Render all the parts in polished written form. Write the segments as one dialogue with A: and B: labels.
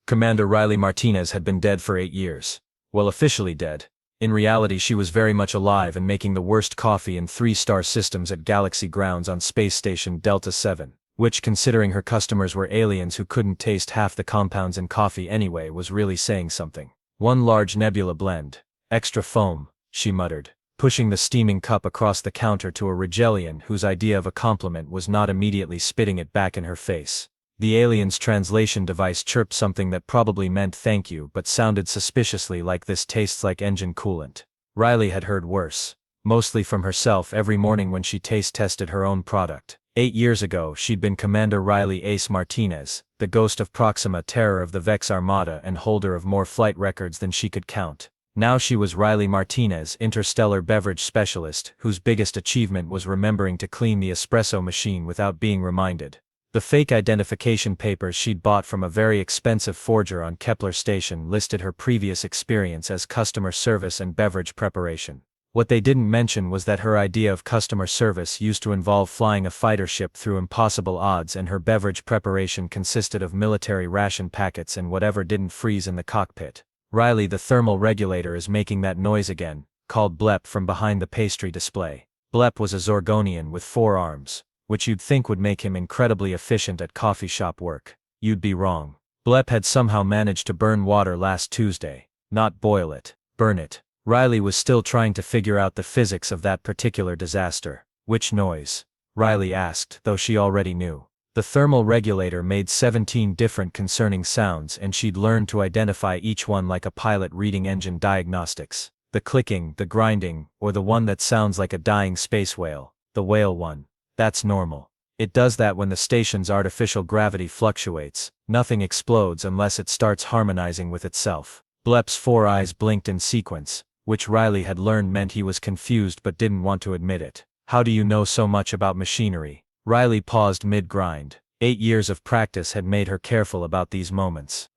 A: Commander Riley Martinez had been dead for 8 years. Well, officially dead. In reality, she was very much alive and making the worst coffee in 3-star systems at Galaxy grounds on Space Station Delta 7, which, considering her customers were aliens who couldn't taste half the compounds in coffee anyway, was really saying something. One large nebula blend. Extra foam, she muttered, pushing the steaming cup across the counter to a Rigelian whose idea of a compliment was not immediately spitting it back in her face. The alien's translation device chirped something that probably meant thank you but sounded suspiciously like "this tastes like engine coolant." Riley had heard worse. Mostly from herself every morning when she taste tested her own product. 8 years ago she'd been Commander Riley Ace Martinez, the ghost of Proxima, terror of the Vex Armada and holder of more flight records than she could count. Now she was Riley Martinez, interstellar beverage specialist, whose biggest achievement was remembering to clean the espresso machine without being reminded. The fake identification papers she'd bought from a very expensive forger on Kepler Station listed her previous experience as customer service and beverage preparation. What they didn't mention was that her idea of customer service used to involve flying a fighter ship through impossible odds, and her beverage preparation consisted of military ration packets and whatever didn't freeze in the cockpit. "Riley, the thermal regulator is making that noise again," called Blep from behind the pastry display. Blep was a Zorgonian with 4 arms, which you'd think would make him incredibly efficient at coffee shop work. You'd be wrong. Blep had somehow managed to burn water last Tuesday. Not boil it, burn it. Riley was still trying to figure out the physics of that particular disaster. "Which noise?" Riley asked, though she already knew. The thermal regulator made 17 different concerning sounds, and she'd learned to identify each one like a pilot reading engine diagnostics. The clicking, the grinding, or the one that sounds like a dying space whale. The whale one. That's normal. It does that when the station's artificial gravity fluctuates. Nothing explodes unless it starts harmonizing with itself. Blep's 4 eyes blinked in sequence, which Riley had learned meant he was confused but didn't want to admit it. "How do you know so much about machinery?" Riley paused mid-grind. 8 years of practice had made her careful about these moments.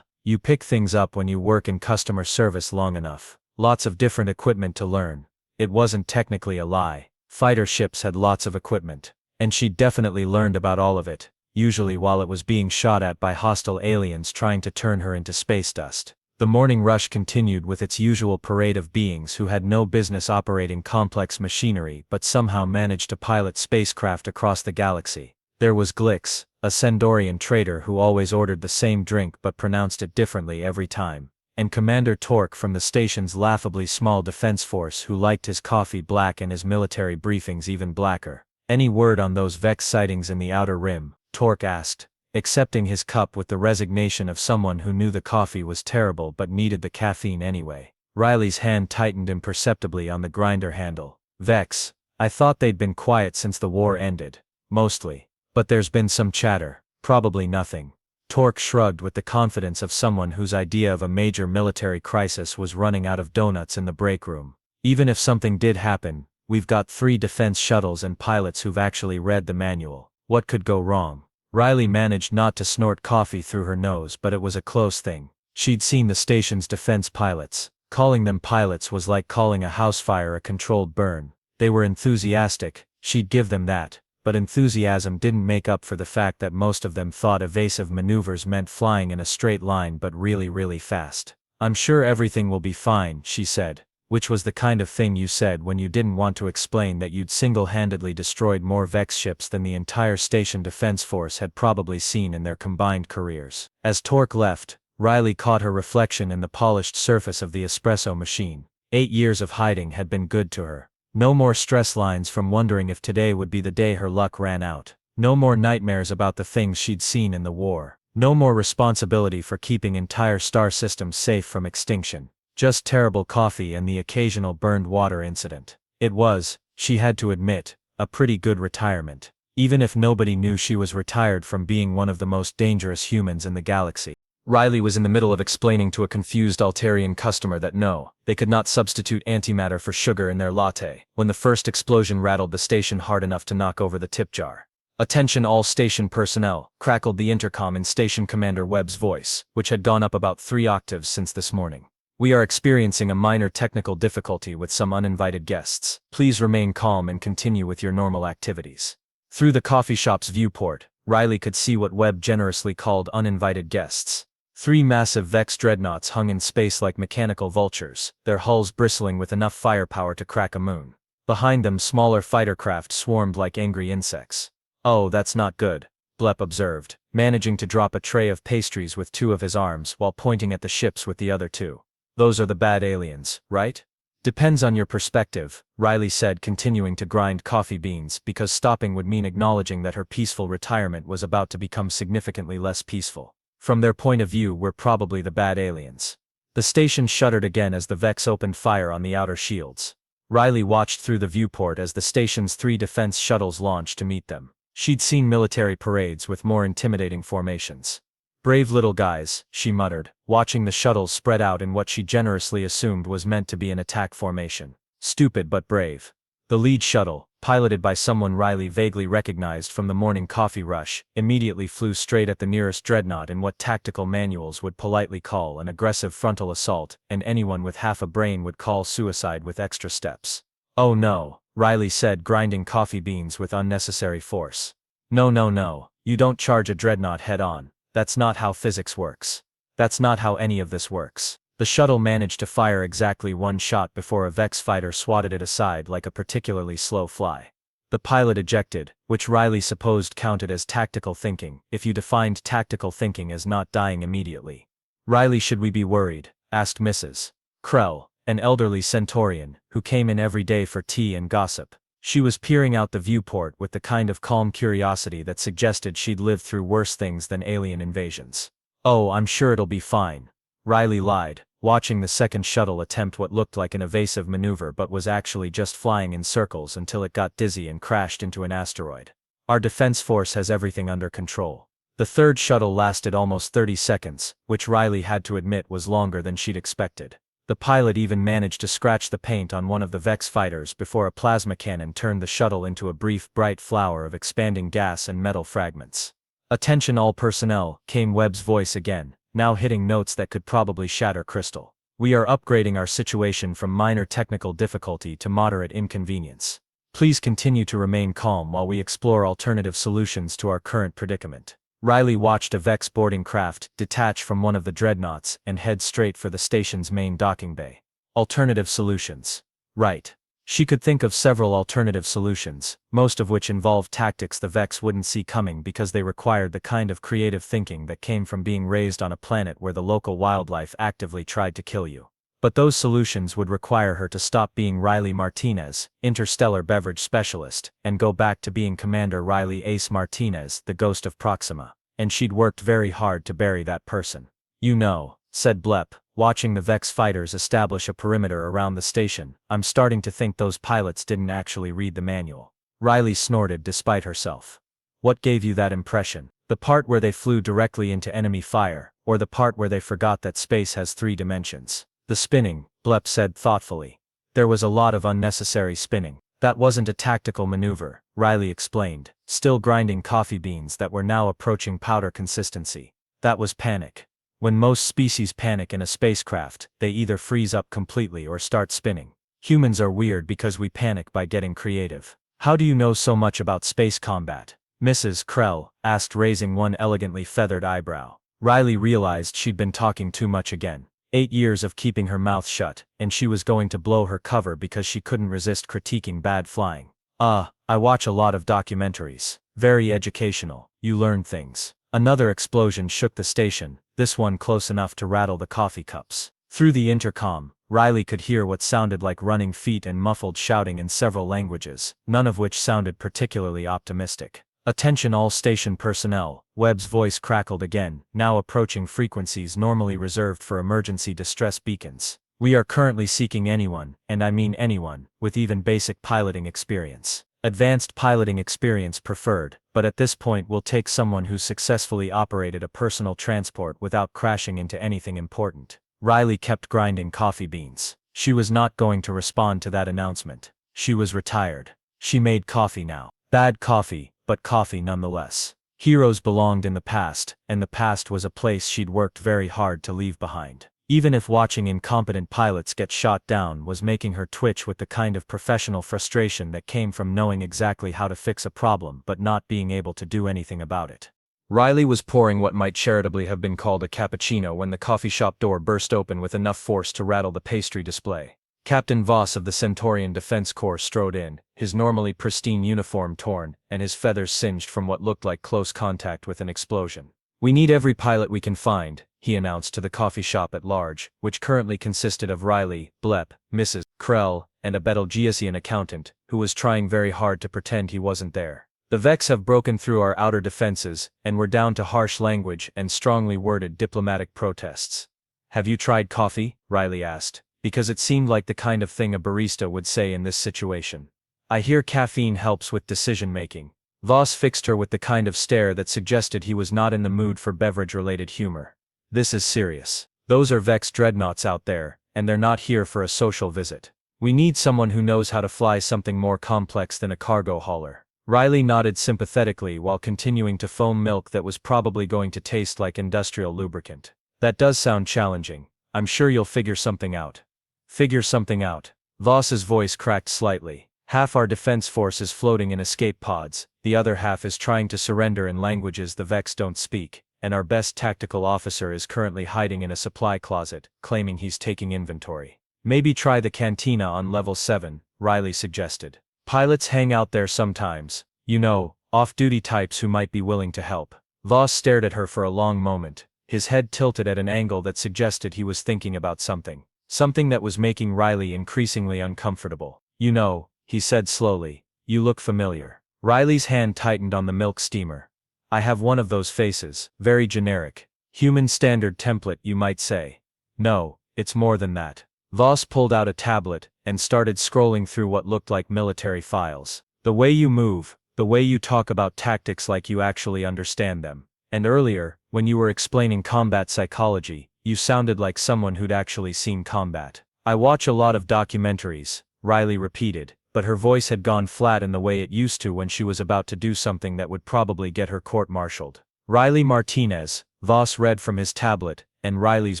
A: You pick things up when you work in customer service long enough. Lots of different equipment to learn." It wasn't technically a lie. Fighter ships had lots of equipment. And she'd definitely learned about all of it, usually while it was being shot at by hostile aliens trying to turn her into space dust. The morning rush continued with its usual parade of beings who had no business operating complex machinery but somehow managed to pilot spacecraft across the galaxy. There was Glix, a Sandorian trader who always ordered the same drink but pronounced it differently every time. And Commander Torque from the station's laughably small defense force who liked his coffee black and his military briefings even blacker. "Any word on those Vex sightings in the Outer Rim?" Torque asked, accepting his cup with the resignation of someone who knew the coffee was terrible but needed the caffeine anyway. Riley's hand tightened imperceptibly on the grinder handle. "Vex? I thought they'd been quiet since the war ended. Mostly. But there's been some chatter. Probably nothing." Torque shrugged with the confidence of someone whose idea of a major military crisis was running out of donuts in the break room. "Even if something did happen, we've got 3 defense shuttles and pilots who've actually read the manual. What could go wrong?" Riley managed not to snort coffee through her nose, but it was a close thing. She'd seen the station's defense pilots. Calling them pilots was like calling a house fire a controlled burn. They were enthusiastic, she'd give them that. But enthusiasm didn't make up for the fact that most of them thought evasive maneuvers meant flying in a straight line but really, really fast. "I'm sure everything will be fine," she said, which was the kind of thing you said when you didn't want to explain that you'd single-handedly destroyed more Vex ships than the entire station defense force had probably seen in their combined careers. As Torque left, Riley caught her reflection in the polished surface of the espresso machine. 8 years of hiding had been good to her. No more stress lines from wondering if today would be the day her luck ran out. No more nightmares about the things she'd seen in the war. No more responsibility for keeping entire star systems safe from extinction. Just terrible coffee and the occasional burned water incident. It was, she had to admit, a pretty good retirement. Even if nobody knew she was retired from being one of the most dangerous humans in the galaxy. Riley was in the middle of explaining to a confused Altarian customer that no, they could not substitute antimatter for sugar in their latte, when the first explosion rattled the station hard enough to knock over the tip jar. "Attention all station personnel," crackled the intercom in Station Commander Webb's voice, which had gone up about 3 octaves since this morning. "We are experiencing a minor technical difficulty with some uninvited guests. Please remain calm and continue with your normal activities." Through the coffee shop's viewport, Riley could see what Webb generously called uninvited guests. 3 massive Vex dreadnoughts hung in space like mechanical vultures, their hulls bristling with enough firepower to crack a moon. Behind them smaller fighter craft swarmed like angry insects. "Oh, that's not good," Blep observed, managing to drop a tray of pastries with 2 of his arms while pointing at the ships with the other 2. "Those are the bad aliens, right?" "Depends on your perspective," Riley said, continuing to grind coffee beans because stopping would mean acknowledging that her peaceful retirement was about to become significantly less peaceful. "From their point of view, we're probably the bad aliens." The station shuddered again as the Vex opened fire on the outer shields. Riley watched through the viewport as the station's 3 defense shuttles launched to meet them. She'd seen military parades with more intimidating formations. "Brave little guys," she muttered, watching the shuttles spread out in what she generously assumed was meant to be an attack formation. "Stupid but brave." The lead shuttle, piloted by someone Riley vaguely recognized from the morning coffee rush, immediately flew straight at the nearest dreadnought in what tactical manuals would politely call an aggressive frontal assault, and anyone with half a brain would call suicide with extra steps. "Oh no," Riley said, grinding coffee beans with unnecessary force. No, no, no, you don't charge a dreadnought head-on. That's not how physics works. That's not how any of this works." The shuttle managed to fire exactly 1 shot before a Vex fighter swatted it aside like a particularly slow fly. The pilot ejected, which Riley supposed counted as tactical thinking, if you defined tactical thinking as not dying immediately. "Riley, should we be worried?" asked Mrs. Krell, an elderly Centaurian, who came in every day for tea and gossip. She was peering out the viewport with the kind of calm curiosity that suggested she'd lived through worse things than alien invasions. "Oh, I'm sure it'll be fine," Riley lied, watching the second shuttle attempt what looked like an evasive maneuver but was actually just flying in circles until it got dizzy and crashed into an asteroid. "Our defense force has everything under control." The third shuttle lasted almost 30 seconds, which Riley had to admit was longer than she'd expected. The pilot even managed to scratch the paint on one of the Vex fighters before a plasma cannon turned the shuttle into a brief bright flower of expanding gas and metal fragments. "Attention all personnel," came Webb's voice again, now hitting notes that could probably shatter crystal. "We are upgrading our situation from minor technical difficulty to moderate inconvenience. Please continue to remain calm while we explore alternative solutions to our current predicament." Riley watched a Vex boarding craft detach from one of the dreadnoughts and head straight for the station's main docking bay. Alternative solutions. Right. She could think of several alternative solutions, most of which involved tactics the Vex wouldn't see coming because they required the kind of creative thinking that came from being raised on a planet where the local wildlife actively tried to kill you. But those solutions would require her to stop being Riley Martinez, interstellar beverage specialist, and go back to being Commander Riley Ace Martinez, the ghost of Proxima. And she'd worked very hard to bury that person. "You know," said Blep, watching the Vex fighters establish a perimeter around the station, "I'm starting to think those pilots didn't actually read the manual." Riley snorted despite herself. "What gave you that impression? The part where they flew directly into enemy fire, or the part where they forgot that space has 3 dimensions?" "The spinning," Blep said thoughtfully. "There was a lot of unnecessary spinning." "That wasn't a tactical maneuver," Riley explained, still grinding coffee beans that were now approaching powder consistency. "That was panic. When most species panic in a spacecraft, they either freeze up completely or start spinning. Humans are weird because we panic by getting creative." "How do you know so much about space combat?" Mrs. Krell asked, raising one elegantly feathered eyebrow. Riley realized she'd been talking too much again. 8 years of keeping her mouth shut, and she was going to blow her cover because she couldn't resist critiquing bad flying. I watch a lot of documentaries. Very educational, you learn things." Another explosion shook the station, this one close enough to rattle the coffee cups. Through the intercom, Riley could hear what sounded like running feet and muffled shouting in several languages, none of which sounded particularly optimistic. "Attention all station personnel," Webb's voice crackled again, now approaching frequencies normally reserved for emergency distress beacons. "We are currently seeking anyone, and I mean anyone, with even basic piloting experience. Advanced piloting experience preferred, but at this point we'll take someone who's successfully operated a personal transport without crashing into anything important." Riley kept grinding coffee beans. She was not going to respond to that announcement. She was retired. She made coffee now. Bad coffee, but coffee nonetheless. Heroes belonged in the past, and the past was a place she'd worked very hard to leave behind. Even if watching incompetent pilots get shot down was making her twitch with the kind of professional frustration that came from knowing exactly how to fix a problem but not being able to do anything about it. Riley was pouring what might charitably have been called a cappuccino when the coffee shop door burst open with enough force to rattle the pastry display. Captain Voss of the Centaurian Defense Corps strode in, his normally pristine uniform torn, and his feathers singed from what looked like close contact with an explosion. "We need every pilot we can find," he announced to the coffee shop at large, which currently consisted of Riley, Blepp, Mrs. Krell, and a Betelgeusian accountant, who was trying very hard to pretend he wasn't there. "The Vex have broken through our outer defenses, and we're down to harsh language and strongly worded diplomatic protests." "Have you tried coffee?" Riley asked, because it seemed like the kind of thing a barista would say in this situation. "I hear caffeine helps with decision-making." Voss fixed her with the kind of stare that suggested he was not in the mood for beverage-related humor. "This is serious. Those are Vex dreadnoughts out there, and they're not here for a social visit. We need someone who knows how to fly something more complex than a cargo hauler." Riley nodded sympathetically while continuing to foam milk that was probably going to taste like industrial lubricant. "That does sound challenging. I'm sure you'll figure something out." "Figure something out?" Voss's voice cracked slightly. "Half our defense force is floating in escape pods, the other half is trying to surrender in languages the Vex don't speak, and our best tactical officer is currently hiding in a supply closet, claiming he's taking inventory. Maybe try the cantina on level 7, Riley suggested. Pilots hang out there sometimes, you know, off-duty types who might be willing to help." Voss stared at her for a long moment, his head tilted at an angle that suggested he was thinking about something. Something that was making Riley increasingly uncomfortable. "You know," he said slowly, "you look familiar." Riley's hand tightened on the milk steamer. "I have one of those faces, very generic. Human standard template, you might say." "No, it's more than that." Voss pulled out a tablet and started scrolling through what looked like military files. "The way you move, the way you talk about tactics like you actually understand them. And earlier, when you were explaining combat psychology, you sounded like someone who'd actually seen combat." "I watch a lot of documentaries," Riley repeated, but her voice had gone flat in the way it used to when she was about to do something that would probably get her court-martialed. "Riley Martinez," Voss read from his tablet, and Riley's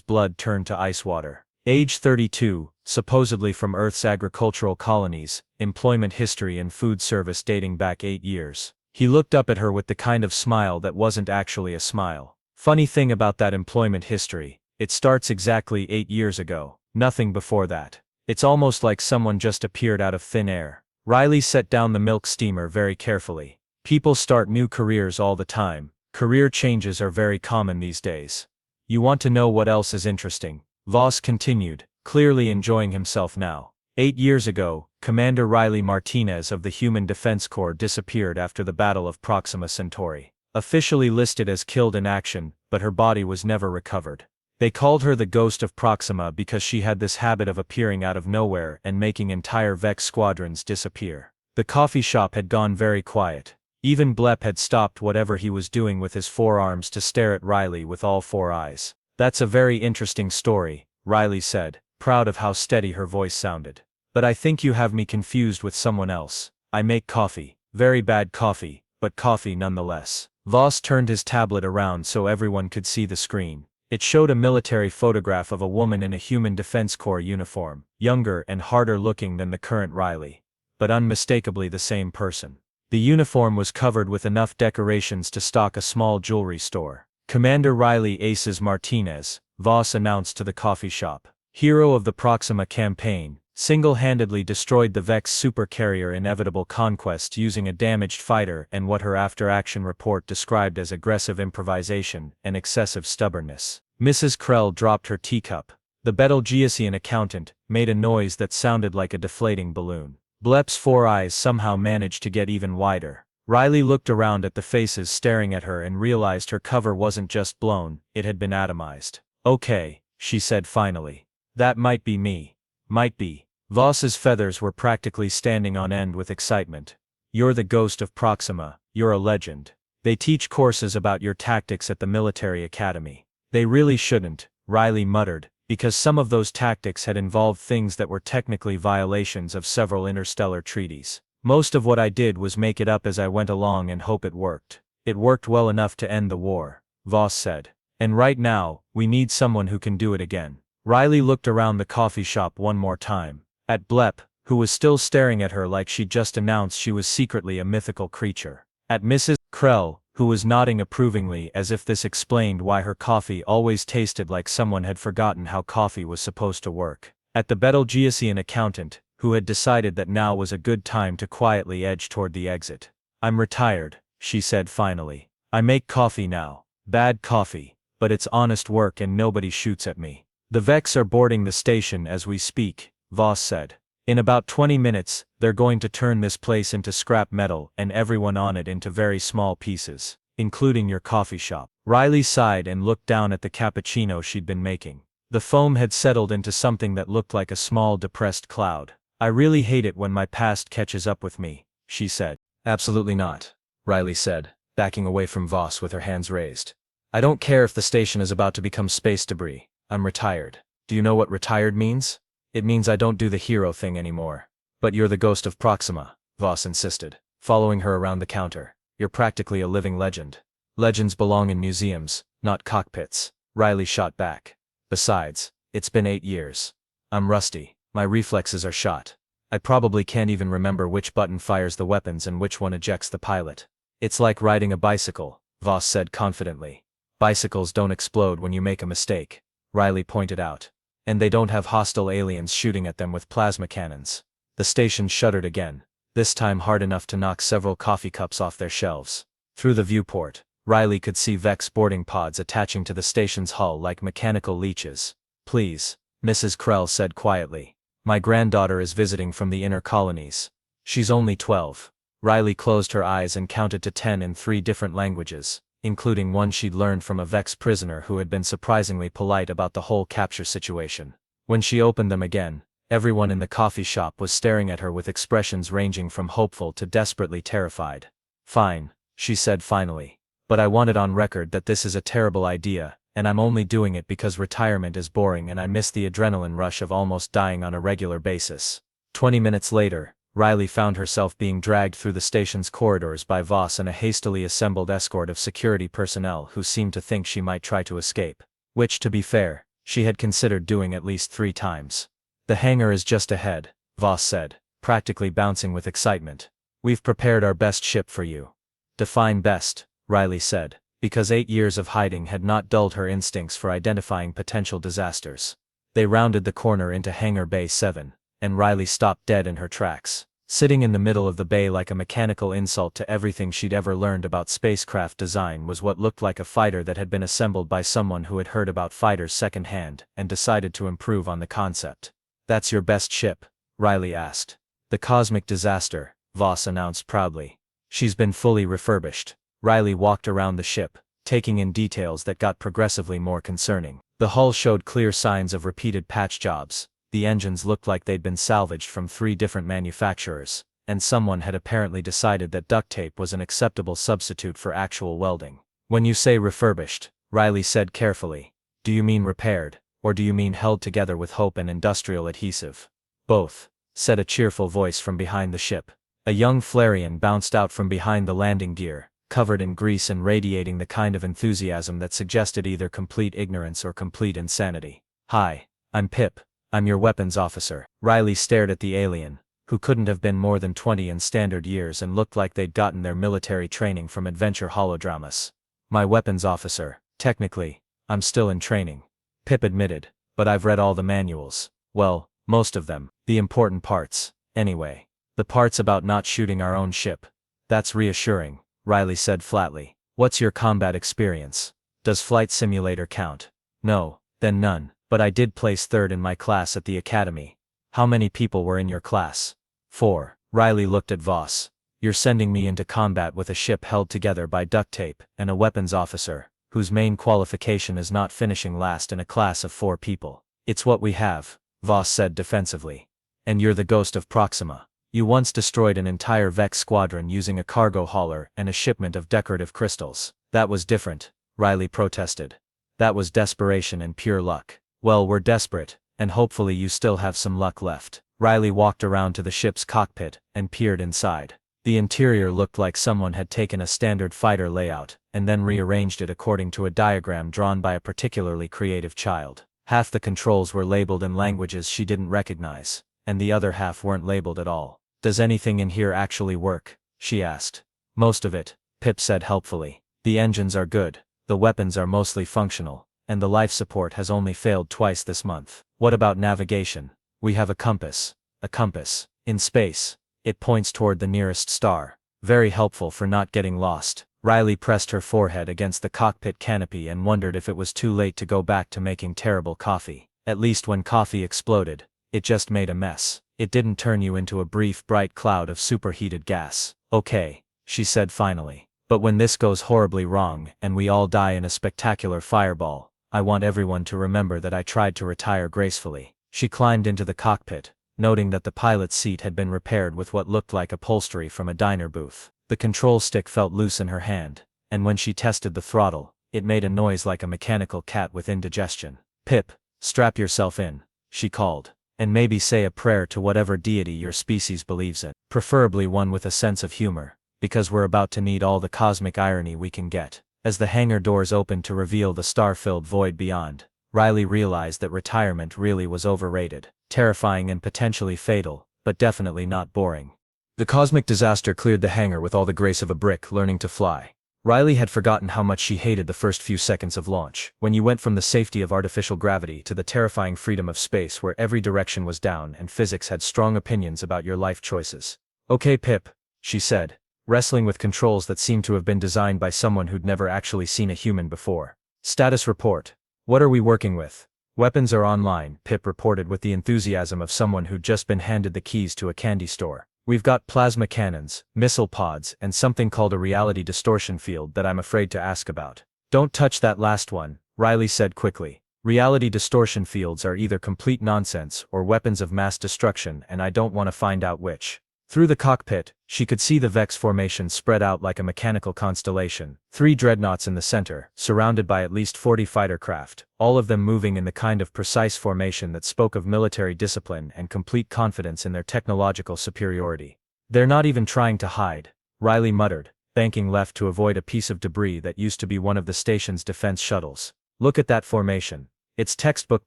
A: blood turned to ice water. "Age 32, supposedly from Earth's agricultural colonies, employment history and food service dating back 8 years. He looked up at her with the kind of smile that wasn't actually a smile. "Funny thing about that employment history, it starts exactly 8 years ago. Nothing before that. It's almost like someone just appeared out of thin air." Riley set down the milk steamer very carefully. "People start new careers all the time. Career changes are very common these days. You want to know what else is interesting?" Voss continued, clearly enjoying himself now. 8 years ago, Commander Riley Martinez of the Human Defense Corps disappeared after the Battle of Proxima Centauri. Officially listed as killed in action, but her body was never recovered. They called her the Ghost of Proxima because she had this habit of appearing out of nowhere and making entire Vex squadrons disappear. The coffee shop had gone very quiet. Even Blepp had stopped whatever he was doing with his forearms to stare at Riley with all 4 eyes. "That's a very interesting story," Riley said, proud of how steady her voice sounded. "But I think you have me confused with someone else. I make coffee. Very bad coffee, but coffee nonetheless." Voss turned his tablet around so everyone could see the screen. It showed a military photograph of a woman in a Human Defense Corps uniform, younger and harder looking than the current Riley. But unmistakably the same person. The uniform was covered with enough decorations to stock a small jewelry store. "Commander Riley Aces Martinez," Voss announced to the coffee shop. "Hero of the Proxima campaign, single-handedly destroyed the Vex supercarrier Inevitable Conquest using a damaged fighter and what her after-action report described as aggressive improvisation and excessive stubbornness." Mrs. Krell dropped her teacup. The Betelgeusian accountant made a noise that sounded like a deflating balloon. Blepp's 4 eyes somehow managed to get even wider. Riley looked around at the faces staring at her and realized her cover wasn't just blown, it had been atomized. "Okay," she said finally. "That might be me. Might be." Voss's feathers were practically standing on end with excitement. "You're the Ghost of Proxima, you're a legend. They teach courses about your tactics at the military academy." "They really shouldn't," Riley muttered, because some of those tactics had involved things that were technically violations of several interstellar treaties. "Most of what I did was make it up as I went along and hope it worked. It worked well enough to end the war," Voss said. "And right now, we need someone who can do it again." Riley looked around the coffee shop one more time. At Blepp, who was still staring at her like she'd just announced she was secretly a mythical creature. At Mrs. Krell, who was nodding approvingly as if this explained why her coffee always tasted like someone had forgotten how coffee was supposed to work. At the Betelgeusian accountant, who had decided that now was a good time to quietly edge toward the exit. I'm retired, she said finally. I make coffee now. Bad coffee, but it's honest work and nobody shoots at me. The Vex are boarding the station as we speak, Voss said. In about 20 minutes, they're going to turn this place into scrap metal and everyone on it into very small pieces, including your coffee shop. Riley sighed and looked down at the cappuccino she'd been making. The foam had settled into something that looked like a small depressed cloud. I really hate it when my past catches up with me, she said. Absolutely not, Riley said, backing away from Voss with her hands raised. I don't care if the station is about to become space debris. I'm retired. Do you know what retired means? It means I don't do the hero thing anymore. But you're the ghost of Proxima, Voss insisted, following her around the counter. You're practically a living legend. Legends belong in museums, not cockpits, Riley shot back. Besides, it's been 8 years. I'm rusty. My reflexes are shot. I probably can't even remember which button fires the weapons and which one ejects the pilot. It's like riding a bicycle, Voss said confidently. Bicycles don't explode when you make a mistake, Riley pointed out. And they don't have hostile aliens shooting at them with plasma cannons. The station shuddered again, this time hard enough to knock several coffee cups off their shelves. Through the viewport, Riley could see Vex boarding pods attaching to the station's hull like mechanical leeches. Please, Mrs. Krell said quietly. My granddaughter is visiting from the inner colonies. She's only 12. Riley closed her eyes and counted to 10 in 3 different languages, including one she'd learned from a Vex prisoner who had been surprisingly polite about the whole capture situation. When she opened them again, everyone in the coffee shop was staring at her with expressions ranging from hopeful to desperately terrified. Fine, she said finally. But I want it on record that this is a terrible idea, and I'm only doing it because retirement is boring and I miss the adrenaline rush of almost dying on a regular basis. 20 minutes later, Riley found herself being dragged through the station's corridors by Voss and a hastily assembled escort of security personnel who seemed to think she might try to escape. Which, to be fair, she had considered doing at least 3 times. The hangar is just ahead, Voss said, practically bouncing with excitement. We've prepared our best ship for you. Define best, Riley said, because 8 years of hiding had not dulled her instincts for identifying potential disasters. They rounded the corner into Hangar Bay 7, and Riley stopped dead in her tracks. Sitting in the middle of the bay like a mechanical insult to everything she'd ever learned about spacecraft design was what looked like a fighter that had been assembled by someone who had heard about fighters secondhand and decided to improve on the concept. That's your best ship? Riley asked. The Cosmic Disaster, Voss announced proudly. She's been fully refurbished. Riley walked around the ship, taking in details that got progressively more concerning. The hull showed clear signs of repeated patch jobs. The engines looked like they'd been salvaged from 3 different manufacturers, and someone had apparently decided that duct tape was an acceptable substitute for actual welding. When you say refurbished, Riley said carefully, do you mean repaired, or do you mean held together with hope and industrial adhesive? Both, said a cheerful voice from behind the ship. A young Flarian bounced out from behind the landing gear, covered in grease and radiating the kind of enthusiasm that suggested either complete ignorance or complete insanity. Hi, I'm Pip. I'm your weapons officer. Riley stared at the alien, who couldn't have been more than 20 in standard years and looked like they'd gotten their military training from adventure holodramas. My weapons officer, technically, I'm still in training, Pip admitted, but I've read all the manuals. Well, most of them, the important parts, anyway. The parts about not shooting our own ship. That's reassuring, Riley said flatly. What's your combat experience? Does Flight Simulator count? No, then none. But I did place 3rd in my class at the academy. How many people were in your class? 4. Riley looked at Voss. You're sending me into combat with a ship held together by duct tape and a weapons officer, whose main qualification is not finishing last in a class of 4 people. It's what we have, Voss said defensively. And you're the ghost of Proxima. You once destroyed an entire Vex squadron using a cargo hauler and a shipment of decorative crystals. That was different, Riley protested. That was desperation and pure luck. Well, we're desperate, and hopefully you still have some luck left. Riley walked around to the ship's cockpit and peered inside. The interior looked like someone had taken a standard fighter layout and then rearranged it according to a diagram drawn by a particularly creative child. Half the controls were labeled in languages she didn't recognize, and the other half weren't labeled at all. Does anything in here actually work? She asked. Most of it, Pip said helpfully. The engines are good, the weapons are mostly functional, and the life support has only failed twice this month. What about navigation? We have a compass. A compass. In space. It points toward the nearest star. Very helpful for not getting lost. Riley pressed her forehead against the cockpit canopy and wondered if it was too late to go back to making terrible coffee. At least when coffee exploded, it just made a mess. It didn't turn you into a brief bright cloud of superheated gas. Okay, she said finally. But when this goes horribly wrong and we all die in a spectacular fireball, I want everyone to remember that I tried to retire gracefully. She climbed into the cockpit, noting that the pilot's seat had been repaired with what looked like upholstery from a diner booth. The control stick felt loose in her hand, and when she tested the throttle, it made a noise like a mechanical cat with indigestion. Pip, strap yourself in, she called, and maybe say a prayer to whatever deity your species believes in. Preferably one with a sense of humor, because we're about to need all the cosmic irony we can get. As the hangar doors opened to reveal the star-filled void beyond, Riley realized that retirement really was overrated. Terrifying and potentially fatal, but definitely not boring. The cosmic disaster cleared the hangar with all the grace of a brick learning to fly. Riley had forgotten how much she hated the first few seconds of launch, when you went from the safety of artificial gravity to the terrifying freedom of space where every direction was down and physics had strong opinions about your life choices. Okay, Pip, she said, wrestling with controls that seemed to have been designed by someone who'd never actually seen a human before. Status report. What are we working with? Weapons are online, Pip reported with the enthusiasm of someone who'd just been handed the keys to a candy store. We've got plasma cannons, missile pods, and something called a reality distortion field that I'm afraid to ask about. Don't touch that last one, Riley said quickly. Reality distortion fields are either complete nonsense or weapons of mass destruction, and I don't want to find out which. Through the cockpit, she could see the Vex formation spread out like a mechanical constellation, 3 dreadnoughts in the center, surrounded by at least 40 fighter craft, all of them moving in the kind of precise formation that spoke of military discipline and complete confidence in their technological superiority. They're not even trying to hide, Riley muttered, banking left to avoid a piece of debris that used to be one of the station's defense shuttles. Look at that formation. It's textbook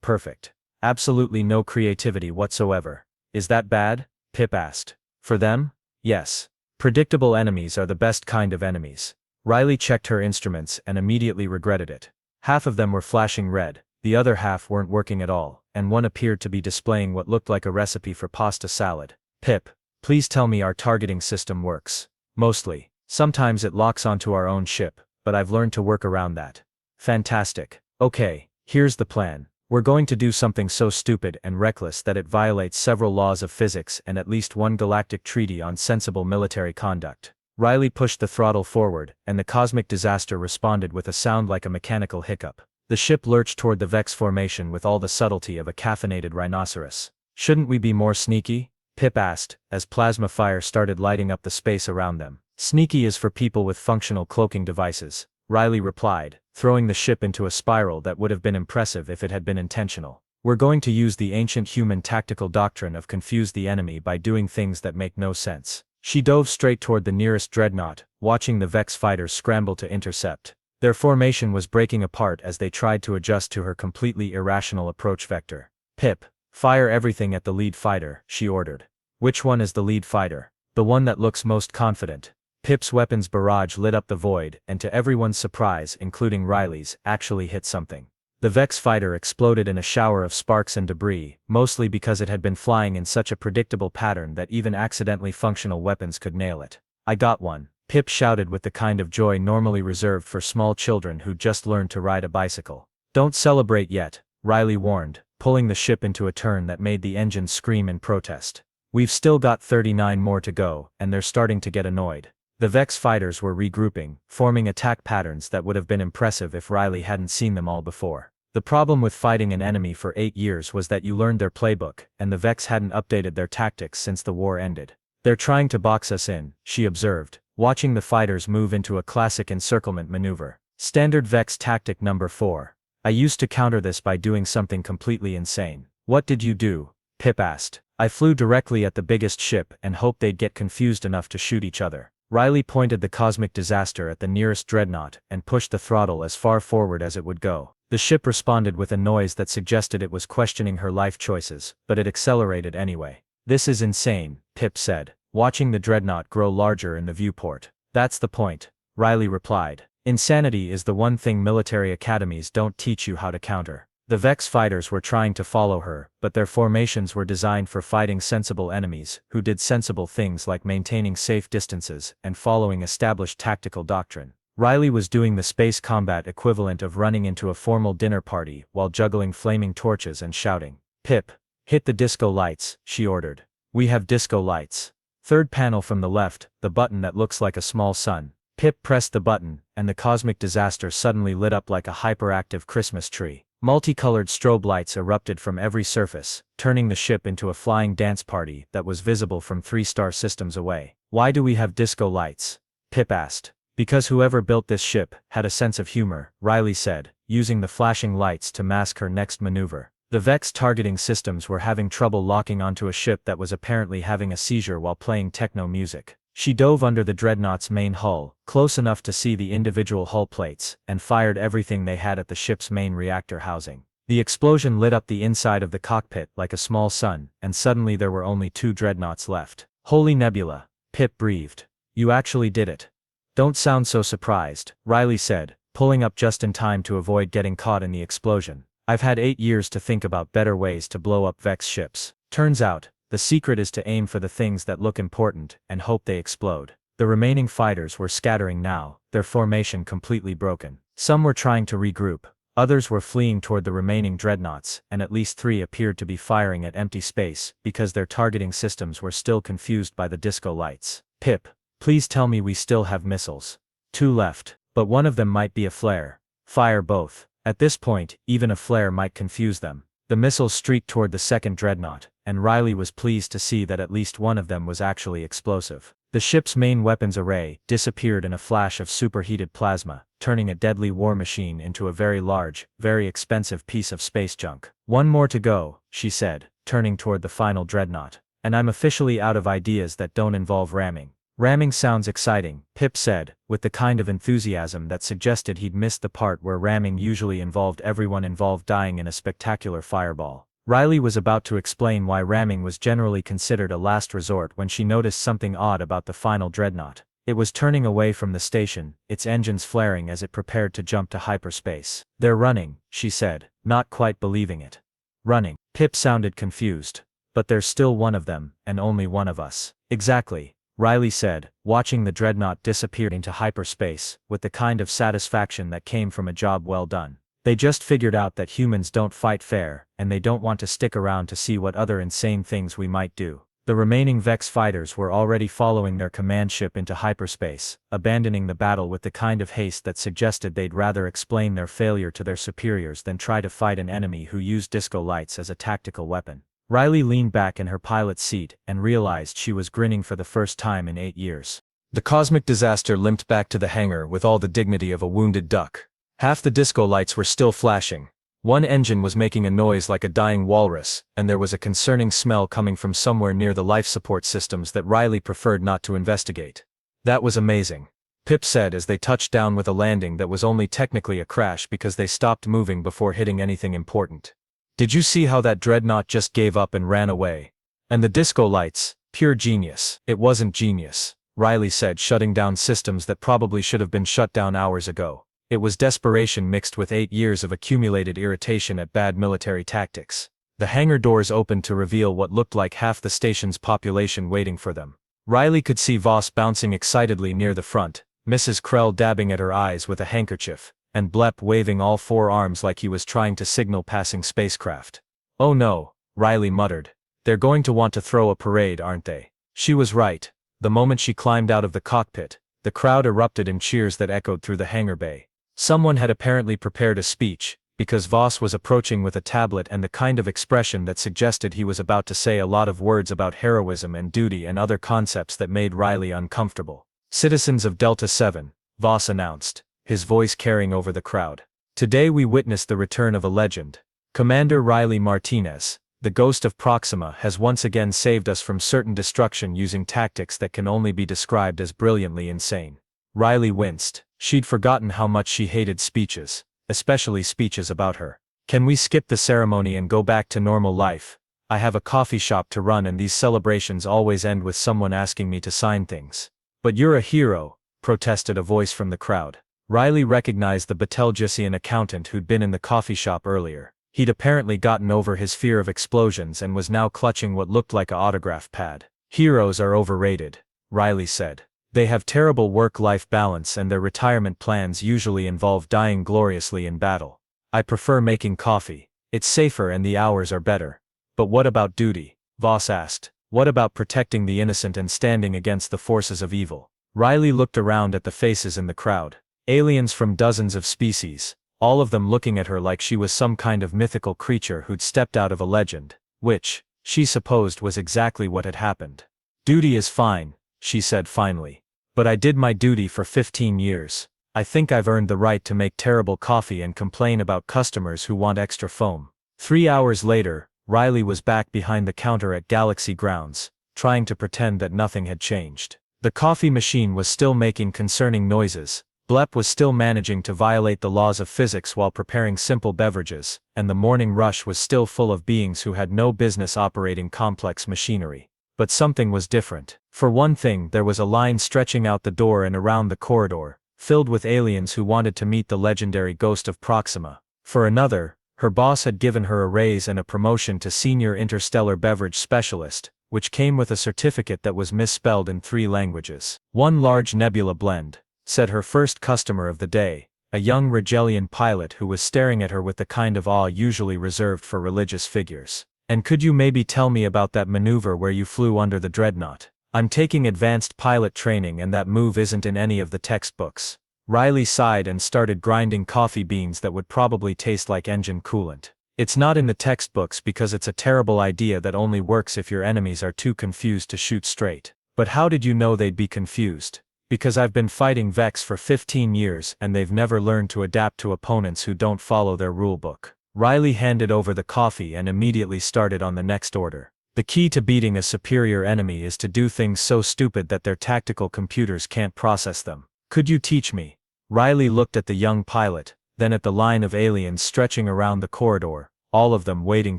A: perfect. Absolutely no creativity whatsoever. Is that bad? Pip asked. For them? Yes. Predictable enemies are the best kind of enemies. Riley checked her instruments and immediately regretted it. Half of them were flashing red, the other half weren't working at all, and one appeared to be displaying what looked like a recipe for pasta salad. Pip, please tell me our targeting system works. Mostly. Sometimes it locks onto our own ship, but I've learned to work around that. Fantastic. Okay, here's the plan. We're going to do something so stupid and reckless that it violates several laws of physics and at least one galactic treaty on sensible military conduct. Riley pushed the throttle forward, and the cosmic disaster responded with a sound like a mechanical hiccup. The ship lurched toward the Vex formation with all the subtlety of a caffeinated rhinoceros. Shouldn't we be more sneaky? Pip asked, as plasma fire started lighting up the space around them. Sneaky is for people with functional cloaking devices, Riley replied, throwing the ship into a spiral that would have been impressive if it had been intentional. We're going to use the ancient human tactical doctrine of confuse the enemy by doing things that make no sense. She dove straight toward the nearest dreadnought, watching the Vex fighters scramble to intercept. Their formation was breaking apart as they tried to adjust to her completely irrational approach vector. Pip, fire everything at the lead fighter, she ordered. Which one is the lead fighter? The one that looks most confident. Pip's weapons barrage lit up the void, and to everyone's surprise, including Riley's, actually hit something. The Vex fighter exploded in a shower of sparks and debris, mostly because it had been flying in such a predictable pattern that even accidentally functional weapons could nail it. I got one, Pip shouted with the kind of joy normally reserved for small children who just learned to ride a bicycle. Don't celebrate yet, Riley warned, pulling the ship into a turn that made the engine scream in protest. We've still got 39 more to go, and they're starting to get annoyed. The Vex fighters were regrouping, forming attack patterns that would have been impressive if Riley hadn't seen them all before. The problem with fighting an enemy for 8 years was that you learned their playbook, and the Vex hadn't updated their tactics since the war ended. They're trying to box us in, she observed, watching the fighters move into a classic encirclement maneuver. Standard Vex tactic number 4. I used to counter this by doing something completely insane. What did you do? Pip asked. I flew directly at the biggest ship and hoped they'd get confused enough to shoot each other. Riley pointed the cosmic disaster at the nearest dreadnought and pushed the throttle as far forward as it would go. The ship responded with a noise that suggested it was questioning her life choices, but it accelerated anyway. This is insane, Pip said, watching the dreadnought grow larger in the viewport. That's the point, Riley replied. Insanity is the one thing military academies don't teach you how to counter. The Vex fighters were trying to follow her, but their formations were designed for fighting sensible enemies, who did sensible things like maintaining safe distances and following established tactical doctrine. Riley was doing the space combat equivalent of running into a formal dinner party while juggling flaming torches and shouting, "Pip, hit the disco lights," she ordered. "We have disco lights." Third panel from the left, the button that looks like a small sun. Pip pressed the button, and the cosmic disaster suddenly lit up like a hyperactive Christmas tree. Multicolored strobe lights erupted from every surface, turning the ship into a flying dance party that was visible from 3-star systems away. "Why do we have disco lights?" Pip asked. "Because whoever built this ship had a sense of humor," Riley said, using the flashing lights to mask her next maneuver. The Vex targeting systems were having trouble locking onto a ship that was apparently having a seizure while playing techno music. She dove under the dreadnought's main hull, close enough to see the individual hull plates, and fired everything they had at the ship's main reactor housing. The explosion lit up the inside of the cockpit like a small sun, and suddenly there were only 2 dreadnoughts left. "Holy nebula," Pip breathed. "You actually did it." "Don't sound so surprised," Riley said, pulling up just in time to avoid getting caught in the explosion. "I've had 8 years to think about better ways to blow up Vex ships. Turns out, the secret is to aim for the things that look important and hope they explode." The remaining fighters were scattering now, their formation completely broken. Some were trying to regroup, others were fleeing toward the remaining dreadnoughts, and at least 3 appeared to be firing at empty space because their targeting systems were still confused by the disco lights. "Pip, please tell me we still have missiles." 2 left, but one of them might be a flare. "Fire both." At this point, even a flare might confuse them. The missiles streaked toward the second dreadnought, and Riley was pleased to see that at least one of them was actually explosive. The ship's main weapons array disappeared in a flash of superheated plasma, turning a deadly war machine into a very large, very expensive piece of space junk. "One more to go," she said, turning toward the final dreadnought. "And I'm officially out of ideas that don't involve ramming." "Ramming sounds exciting," Pip said, with the kind of enthusiasm that suggested he'd missed the part where ramming usually involved everyone involved dying in a spectacular fireball. Riley was about to explain why ramming was generally considered a last resort when she noticed something odd about the final dreadnought. It was turning away from the station, its engines flaring as it prepared to jump to hyperspace. "They're running," she said, not quite believing it. "Running?" Pip sounded confused. "But there's still one of them, and only one of us." "Exactly," Riley said, watching the dreadnought disappear into hyperspace, with the kind of satisfaction that came from a job well done. "They just figured out that humans don't fight fair, and they don't want to stick around to see what other insane things we might do." The remaining Vex fighters were already following their command ship into hyperspace, abandoning the battle with the kind of haste that suggested they'd rather explain their failure to their superiors than try to fight an enemy who used disco lights as a tactical weapon. Riley leaned back in her pilot's seat and realized she was grinning for the first time in 8 years. The cosmic disaster limped back to the hangar with all the dignity of a wounded duck. Half the disco lights were still flashing. One engine was making a noise like a dying walrus, and there was a concerning smell coming from somewhere near the life support systems that Riley preferred not to investigate. "That was amazing," Pip said as they touched down with a landing that was only technically a crash because they stopped moving before hitting anything important. "Did you see how that dreadnought just gave up and ran away? And the disco lights, pure genius." "It wasn't genius," Riley said, shutting down systems that probably should have been shut down hours ago. "It was desperation mixed with 8 years of accumulated irritation at bad military tactics." The hangar doors opened to reveal what looked like half the station's population waiting for them. Riley could see Voss bouncing excitedly near the front, Mrs. Krell dabbing at her eyes with a handkerchief, and Blep waving all 4 arms like he was trying to signal passing spacecraft. "Oh no," Riley muttered. "They're going to want to throw a parade, aren't they?" She was right. The moment she climbed out of the cockpit, the crowd erupted in cheers that echoed through the hangar bay. Someone had apparently prepared a speech, because Voss was approaching with a tablet and the kind of expression that suggested he was about to say a lot of words about heroism and duty and other concepts that made Riley uncomfortable. "Citizens of Delta 7, Voss announced, his voice carrying over the crowd. "Today we witness the return of a legend. Commander Riley Martinez, the ghost of Proxima, has once again saved us from certain destruction using tactics that can only be described as brilliantly insane." Riley winced. She'd forgotten how much she hated speeches, especially speeches about her. "Can we skip the ceremony and go back to normal life? I have a coffee shop to run and these celebrations always end with someone asking me to sign things." "But you're a hero," protested a voice from the crowd. Riley recognized the Betelgeusian accountant who'd been in the coffee shop earlier. He'd apparently gotten over his fear of explosions and was now clutching what looked like an autograph pad. Heroes are overrated, Riley said. They have terrible work-life balance and their retirement plans usually involve dying gloriously in battle. I prefer making coffee. It's safer and the hours are better. But what about duty? Voss asked. What about protecting the innocent and standing against the forces of evil? Riley looked around at the faces in the crowd. Aliens from dozens of species, all of them looking at her like she was some kind of mythical creature who'd stepped out of a legend, which, she supposed, was exactly what had happened. Duty is fine, she said finally. But I did my duty for 15 years. I think I've earned the right to make terrible coffee and complain about customers who want extra foam. 3 hours later, Riley was back behind the counter at Galaxy grounds, trying to pretend that nothing had changed. The coffee machine was still making concerning noises. Blep was still managing to violate the laws of physics while preparing simple beverages, and the morning rush was still full of beings who had no business operating complex machinery. But something was different. For one thing, there was a line stretching out the door and around the corridor, filled with aliens who wanted to meet the legendary Ghost of Proxima. For another, her boss had given her a raise and a promotion to Senior Interstellar Beverage Specialist, which came with a certificate that was misspelled in 3 languages. One large nebula blend, said her first customer of the day, a young Rigelian pilot who was staring at her with the kind of awe usually reserved for religious figures. And could you maybe tell me about that maneuver where you flew under the dreadnought? I'm taking advanced pilot training and that move isn't in any of the textbooks. Riley sighed and started grinding coffee beans that would probably taste like engine coolant. It's not in the textbooks because it's a terrible idea that only works if your enemies are too confused to shoot straight. But how did you know they'd be confused? Because I've been fighting Vex for 15 years and they've never learned to adapt to opponents who don't follow their rulebook. Riley handed over the coffee and immediately started on the next order. The key to beating a superior enemy is to do things so stupid that their tactical computers can't process them. Could you teach me? Riley looked at the young pilot, then at the line of aliens stretching around the corridor, all of them waiting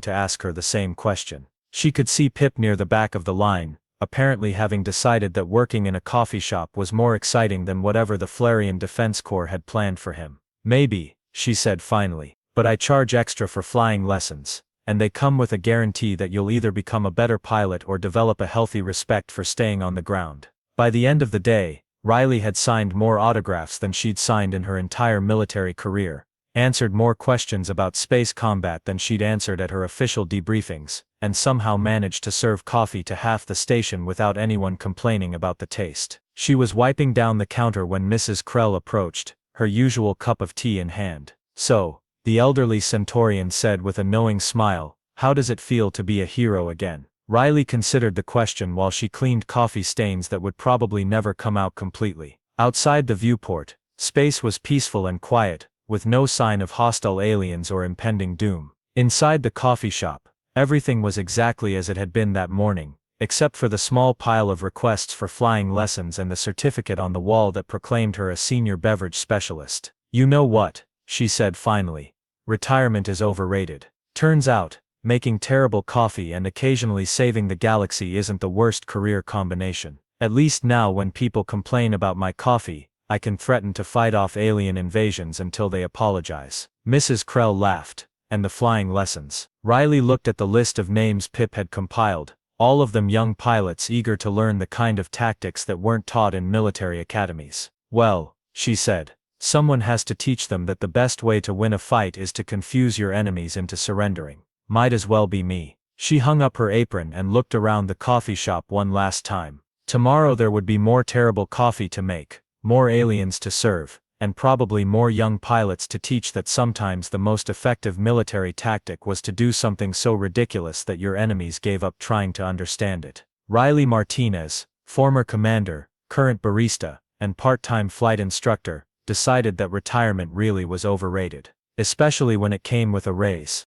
A: to ask her the same question. She could see Pip near the back of the line, apparently having decided that working in a coffee shop was more exciting than whatever the Flarian Defense Corps had planned for him. Maybe, she said finally, but I charge extra for flying lessons, and they come with a guarantee that you'll either become a better pilot or develop a healthy respect for staying on the ground. By the end of the day, Riley had signed more autographs than she'd signed in her entire military career, answered more questions about space combat than she'd answered at her official debriefings, and somehow managed to serve coffee to half the station without anyone complaining about the taste. She was wiping down the counter when Mrs. Krell approached, her usual cup of tea in hand. So, the elderly Centaurian said with a knowing smile, how does it feel to be a hero again? Riley considered the question while she cleaned coffee stains that would probably never come out completely. Outside the viewport, space was peaceful and quiet, with no sign of hostile aliens or impending doom. Inside the coffee shop, everything was exactly as it had been that morning, except for the small pile of requests for flying lessons and the certificate on the wall that proclaimed her a senior beverage specialist. You know what? She said finally. Retirement is overrated. Turns out, making terrible coffee and occasionally saving the galaxy isn't the worst career combination. At least now when people complain about my coffee, I can threaten to fight off alien invasions until they apologize. Mrs. Krell laughed. And the flying lessons. Riley looked at the list of names Pip had compiled, all of them young pilots eager to learn the kind of tactics that weren't taught in military academies. Well, she said, someone has to teach them that the best way to win a fight is to confuse your enemies into surrendering. Might as well be me. She hung up her apron and looked around the coffee shop one last time. Tomorrow there would be more terrible coffee to make, more aliens to serve, and probably more young pilots to teach that sometimes the most effective military tactic was to do something so ridiculous that your enemies gave up trying to understand it. Riley Martinez, former commander, current barista, and part-time flight instructor, decided that retirement really was overrated, especially when it came with a raise.